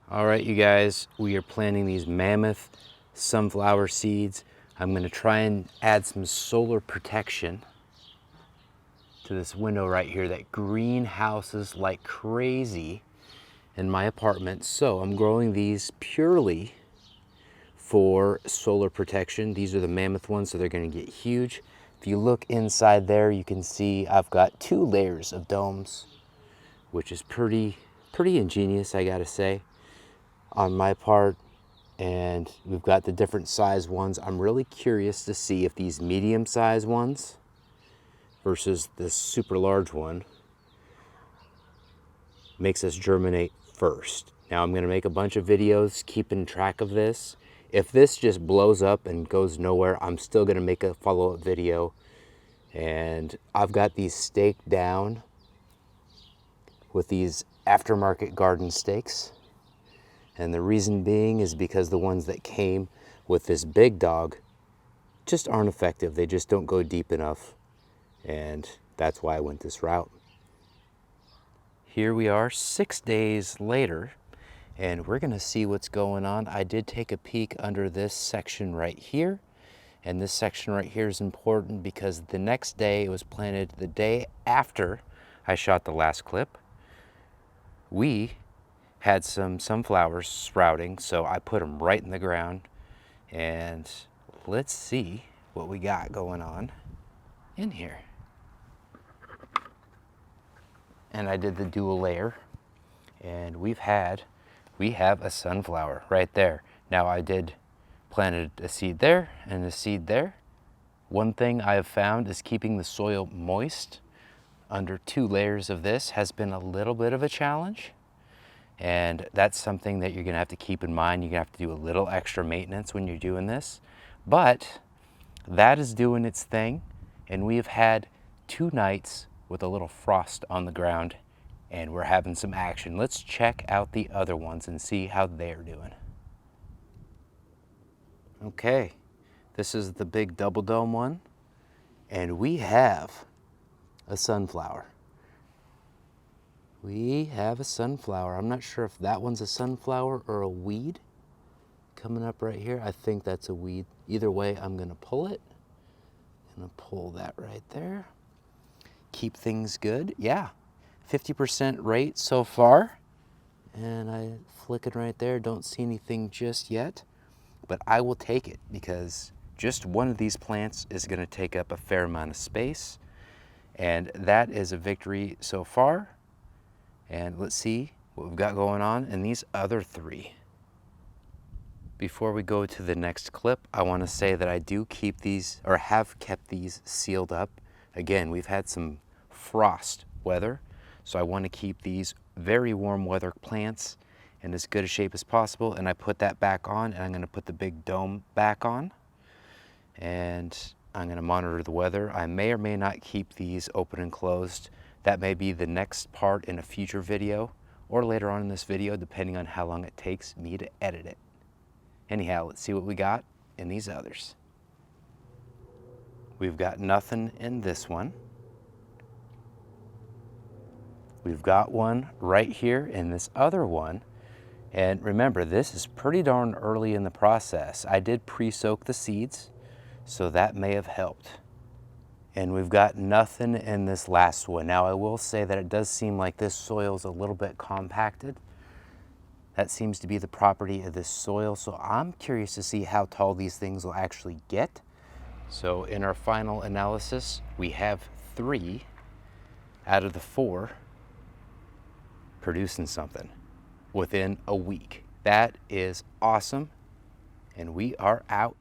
All right, you guys, we are planting these Mammoth sunflower seeds. I'm gonna try and add some solar protection to this window right here that greenhouses like crazy in my apartment. So I'm growing these purely for solar protection. These are the Mammoth ones, so they're gonna get huge. If you look inside there, you can see I've got 2 layers of domes, which is pretty ingenious, I gotta say, on my part. And we've got the different size ones. I'm really curious to see if these medium size ones versus this super large one makes us germinate first. Now I'm gonna make a bunch of videos keeping track of this. If this just blows up and goes nowhere, I'm still gonna make a follow-up video. And I've got these staked down with these aftermarket garden stakes. And the reason being is because the ones that came with this big dog just aren't effective. They just don't go deep enough. And that's why I went this route. Here we are 6 days later, and we're gonna see what's going on. I did take a peek under this section right here. And this section right here is important because the next day, it was planted the day after I shot the last clip. We had some sunflowers sprouting, so I put them right in the ground. And let's see what we got going on in here. And I did the dual layer, and we have a sunflower right there. Now I did planted a seed there and a seed there. One thing I have found is keeping the soil moist under 2 layers of this has been a little bit of a challenge. And that's something that you're gonna have to keep in mind. You're gonna have to do a little extra maintenance when you're doing this. But that is doing its thing. And we have had 2 nights with a little frost on the ground, and we're having some action. Let's check out the other ones and see how they're doing. Okay, this is the big double dome one, and we have a sunflower. We have a sunflower. I'm not sure if that one's a sunflower or a weed coming up right here. I think that's a weed. Either way, I'm gonna pull it. I'm gonna pull that right there. Keep things good. Yeah, 50% rate so far. And I flick it right there. Don't see anything just yet, but I will take it because just one of these plants is gonna take up a fair amount of space. And that is a victory so far. And let's see what we've got going on in these other 3. Before we go to the next clip, I want to say that I do keep these, or have kept these, sealed up. Again, we've had some frost weather, so I want to keep these very warm weather plants in as good a shape as possible. And I put that back on, and I'm going to put the big dome back on. And I'm going to monitor the weather. I may or may not keep these open and closed. That may be the next part in a future video or later on in this video, depending on how long it takes me to edit it. Anyhow, let's see what we got in these others. We've got nothing in this one. We've got one right here in this other one. And remember, this is pretty darn early in the process. I did pre-soak the seeds, so that may have helped. And we've got nothing in this last one. Now I will say that it does seem like this soil is a little bit compacted. That seems to be the property of this soil. So I'm curious to see how tall these things will actually get. So in our final analysis, we have 3 out of the 4 producing something within a week. That is awesome. And we are out.